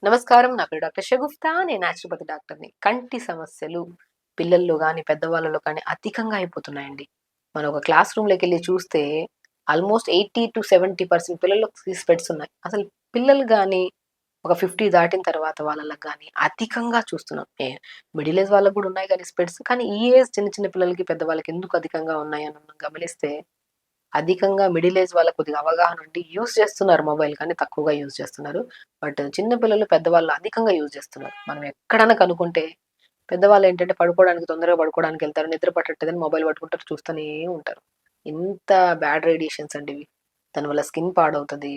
నమస్కారం. నా పేరు డాక్టర్ షగుఫ్తా. నేను న్యాచురోపతి డాక్టర్‌ని. కంటి సమస్యలు పిల్లల్లో గాని, పెద్దవాళ్ళలో కానీ అధికంగా అయిపోతున్నాయండి. మనం ఒక క్లాస్ రూమ్‌లోకెళ్ళి చూస్తే ఆల్‌మోస్ట్ 80-70% పిల్లలకు స్పెట్స్ ఉన్నాయి. అసలు పిల్లలు గాని, ఒక 50 దాటిన తర్వాత వాళ్ళకి గాని అధికంగా చూస్తున్నాం. మిడిల్ ఏజ్ వాళ్ళకి కూడా ఉన్నాయి గాని స్పెట్స్. కానీ ఈ ఏజ్ చిన్న చిన్న పిల్లలకి, పెద్దవాళ్ళకి ఎందుకు అధికంగా ఉన్నాయని మనం గమనిస్తే అధికంగా మిడిల్ ఏజ్ వాళ్ళకి కొద్దిగా అవగాహన ఉండి యూజ్ చేస్తున్నారు మొబైల్ కానీ తక్కువగా యూజ్ చేస్తున్నారు. బట్ చిన్న పిల్లలు, పెద్దవాళ్ళు అధికంగా యూజ్ చేస్తున్నారు. మనం ఎక్కడైనా కనుక్కుంటే పెద్దవాళ్ళు ఏంటంటే పడుకోవడానికి తొందరగా పడుకోవడానికి వెళ్తారు. నిద్ర పట్టట్లేదని మొబైల్ పట్టుకుంటారు, చూస్తూనే ఉంటారు. ఇంత బ్యాడ్ రేడియేషన్స్ అండి ఇవి. దానివల్ల స్కిన్ పాడవుతది.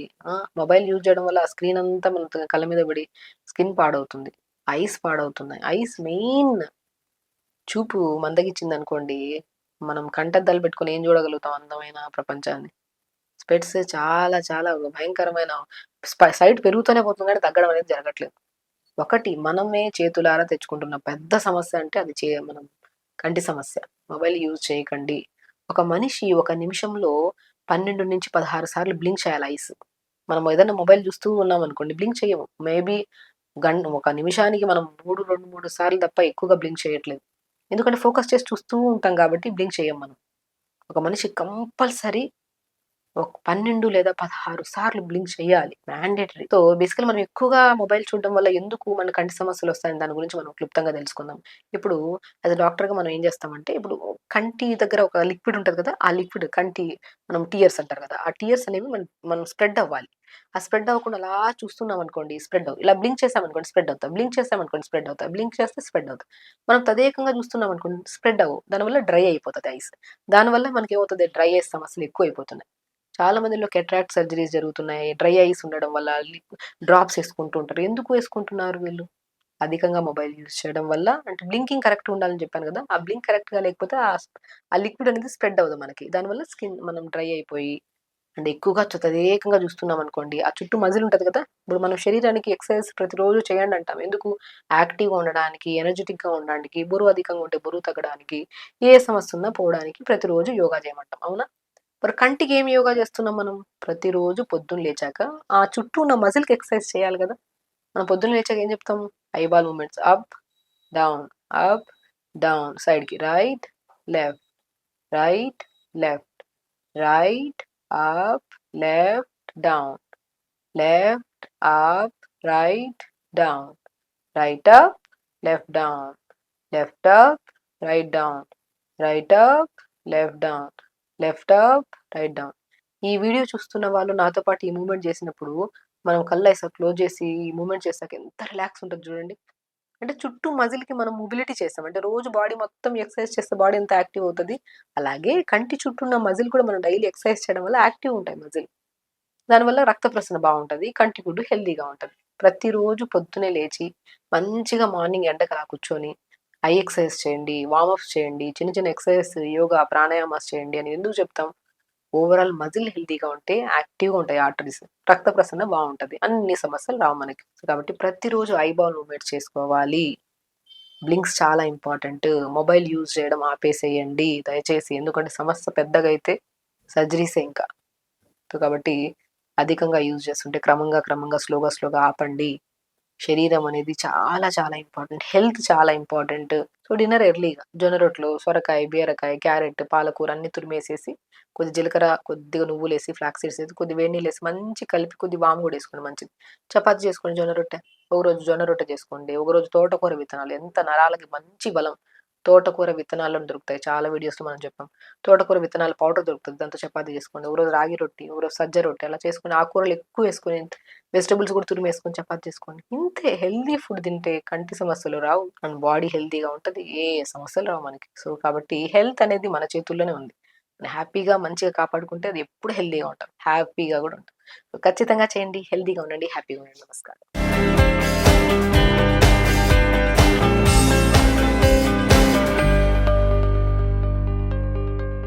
మొబైల్ యూజ్ చేయడం వల్ల ఆ స్క్రీన్ అంతా మన కళ్ళ మీద పడి స్కిన్ పాడవుతుంది. ఐస్ పాడవుతున్నాయి. ఐస్ మెయిన్ చూపు మందగించిందనుకోండి, మనం కంటద్దాలు పెట్టుకొని ఏం చూడగలుగుతాం అందమైన ప్రపంచాన్ని. స్పెట్స్ చాలా చాలా భయంకరమైన సైట్ పెరుగుతూనే పోతుంది కానీ తగ్గడం అనేది జరగట్లేదు. ఒకటి మనమే చేతులారా తెచ్చుకుంటున్న పెద్ద సమస్య అంటే అది మనం కంటి సమస్య. మొబైల్ యూజ్ చేయకండి. ఒక మనిషి ఒక నిమిషంలో 12-16 సార్లు బ్లింక్ చేయాలి ఐస్. మనం ఏదైనా మొబైల్ చూస్తూ ఉన్నామనుకోండి బ్లింక్ చేయము. మేబీ ఒక నిమిషానికి మనం 2, 3 సార్లు తప్ప ఎక్కువగా బ్లింక్ చేయట్లేదు. ఎందుకంటే ఫోకస్ చేసి చూస్తూ ఉంటాం కాబట్టి బ్లింక్ చేయం మనం. ఒక మనిషి కంపల్సరీ ఒక 12 లేదా 16 సార్లు బ్లింక్ చేయాలి. మ్యాండేటరీ. సో, బేసికల్లీ మనం ఎక్కువగా మొబైల్ చూడడం వల్ల ఎందుకు మన కంటి సమస్యలొస్తాయని దాని గురించి మనం క్లుప్తంగా తెలుసుకుందాం. ఇప్పుడు యాస్ ఎ డాక్టర్‌గా మనం ఏం చేస్తామంటే, ఇప్పుడు కంటి దగ్గర ఒక లిక్విడ్ ఉంటది కదా! ఆ లిక్విడ్ మనం టియర్స్ అంటారు కదా! ఆ టియర్స్ అనేవి మనం స్ప్రెడ్ అవ్వాలి. ఆ స్ప్రెడ్ అవ్వకుండా అలా చూస్తున్నామనుకోండి స్ప్రెడ్ అవ్వవు. ఇలా బ్లింక్ చేసామనుకోండి స్ప్రెడ్ అవుతాయి. బ్లింక్ చేసామనుకోండి స్ప్రెడ్ అవుతాయి. బ్లింక్ చేస్తే స్ప్రెడ్ అవుతాయి. మనం తదేకంగా చూస్తున్నామనుకోండి స్ప్రెడ్ అవ్వవు. దానివల్ల డ్రై అయిపోతది ఐస్. దానివల్ల మనకేమవుతది డ్రై ఐస్ సమస్యలు ఎక్కువైపోతున్నాయి. చాలా మందిలో కెట్రాక్ట్ సర్జరీస్ జరుగుతున్నాయి. డ్రై ఐస్ ఉండడం వల్ల డ్రాప్స్ ఏసుకుంటూ ఉంటారు. ఎందుకు వేసుకుంటున్నారు వీళ్ళు? అధికంగా మొబైల్ యూజ్ చేయడం వల్ల. అంటే బ్లింకింగ్ కరెక్ట్‌గా ఉండాలని చెప్పాను గదా! ఆ బ్లింక్ కరెక్ట్‌గా లేకపోతే ఆ లిక్విడ్ అనేది స్ప్రెడ్ అవ్వదు మనకి. దానివల్ల స్కిన్ మనం డ్రై అయిపోయి అండ్ ఎక్కువగా తదేకంగా చూస్తున్నామనుకోండి, ఆ చుట్టూ మజిల్ ఉంటది కదా! ఇప్పుడు మనం శరీరానికి ఎక్సర్‌సైజ్ ప్రతిరోజు చేయండి అంటాం. ఎందుకు? యాక్టివ్‌గా ఉండడానికి, ఎనర్జిటిక్‌గా ఉండడానికి, బరువు అధికంగా ఉంటే బరువు తగ్గడానికి, ఏ సమస్య ఉన్నా పోవడానికి ప్రతిరోజు యోగా చేయమంటాం. అవునా? మరి కంటికి ఏమి యోగా చేస్తున్నాం మనం? ప్రతిరోజు పొద్దున్న లేచాక ఆ చుట్టూ ఉన్న మజిల్‌కి ఎక్సర్సైజ్ చేయాలి గదా! మనం పొద్దున్న లేచాక ఏం చెప్తాం? Eyeball movements down, up, down, సైడ్‌కి right, left, right, left, right, up, left, down, left, up, right, down, right up, left down, left up, right down, right up, left down, left up, right down. ఈ video చూస్తున్న వాళ్ళు నాతో పాటు ఈ movement చేసినప్పుడు, మనం కళ్ళేసా close చేసి ఈ మూవ్‌మెంట్ చేసాక ఎంత రిలాక్స్ ఉంటది చూడండి. అంటే చుట్టూ మజిల్‌కి మనం మొబిలిటీ చేసాం. అంటే రోజు బాడీ మొత్తం ఎక్సర్సైజ్ చేస్తే బాడీ ఎంత యాక్టివ్ అవుతది. అలాగే కంటి చుట్టూ ఉన్న మజిల్ కూడా మనం డైలీ ఎక్సర్సైజ్ చేయడం వల్ల యాక్టివ్ ఉంటాయి మజిల్. దానివల్ల రక్త ప్రసరణ బావుంటది. కంటి గుడ్డు హెల్తీగా ఉంటది. ప్రతిరోజు పొద్దున్నే లేచి మంచిగా మార్నింగ్ ఎండకు అలా కూర్చొని ఐ ఎక్సర్సైజ్ చేయండి, వార్మప్స్ చేయండి, చిన్న చిన్న ఎక్సర్సైజెస్ యోగా, ప్రాణాయామాస్ చేయండి అని ఎందుకు చెప్తాం? ఓవరాల్ మజిల్ హెల్తీగా ఉంటే యాక్టివ్‌గా ఉంటాయి ఆర్టరీస్. రక్త ప్రసరణ బావుంటది. అన్ని సమస్యలు రావు మనకి. కాబట్టి ప్రతిరోజు ఐబాల్ మూవ్‌మెంట్స్ చేసుకోవాలి. బ్లింక్స్ చాలా ఇంపార్టెంట్. మొబైల్ యూజ్ చేయడం ఆపేసేయండి దయచేసి. ఎందుకంటే సమస్య పెద్దగైతే సర్జరీసే ఇంకా. సో, కాబట్టి అధికంగా యూజ్ చేస్తుంటే క్రమంగా, క్రమంగా స్లోగా ఆపండి. శరీరం అనేది చాలా చాలా ఇంపార్టెంట్. హెల్త్ చాలా ఇంపార్టెంట్. సో, డిన్నర్ ఎర్లీగా జొన్న రొట్టెలు, సొరకాయ, బీరకాయ, క్యారెట్, పాలకూర అన్నీ తురిమేసేసి, కొద్ది జీలకర్ర, కొద్దిగా నువ్వులేసి, ఫ్లాక్స్ సీడ్స్ ఏసి, కొద్ది వేడి నీళ్ళేసి మంచిగా కలిపి కొద్ది వాము కూడా ఏసుకోండి మంచిది. చపాతీ చేసుకోండి జొన్న రొట్టె. ఒకరోజు జొన్న రొట్టె చేసుకోండి. ఒకరోజు తోటకూర విత్తనాలు ఎంత నరాలకి మంచి బలం. తోటకూర విత్తనాలను దొరుకుతాయి. చాలా వీడియోస్‌లో మనం చెప్పాం. తోటకూర విత్తనాల పౌడర్ దొరుకుతది. దాంతో చపాతీ చేసుకోండి. ఒకరోజు రాగి రొట్టి, ఒకరోజు సజ్జ రొట్టె అలా చేసుకొని ఆకుకూరలు ఎక్కువేసుకొని వెజిటబుల్స్ కూడా తురిమేసుకొని చపాతీ చేసుకోండి. ఇంతే హెల్తీ ఫుడ్ తింటే కంటి సమస్యలు రావు. మన బాడీ హెల్తీగా ఉంటది. ఏ సమస్యలు రావు మనకి. సో, కాబట్టి హెల్త్ అనేది మన చేతుల్లోనే ఉంది. హ్యాపీగా మంచిగా కాపాడుకుంటే అది ఎప్పుడు హెల్తీగా ఉంటాం. హ్యాపీగా కూడా ఉంటాం. సో, ఖచ్చితంగా చేయండి. హెల్తీగా ఉండండి. హ్యాపీగా ఉండండి. నమస్కారం.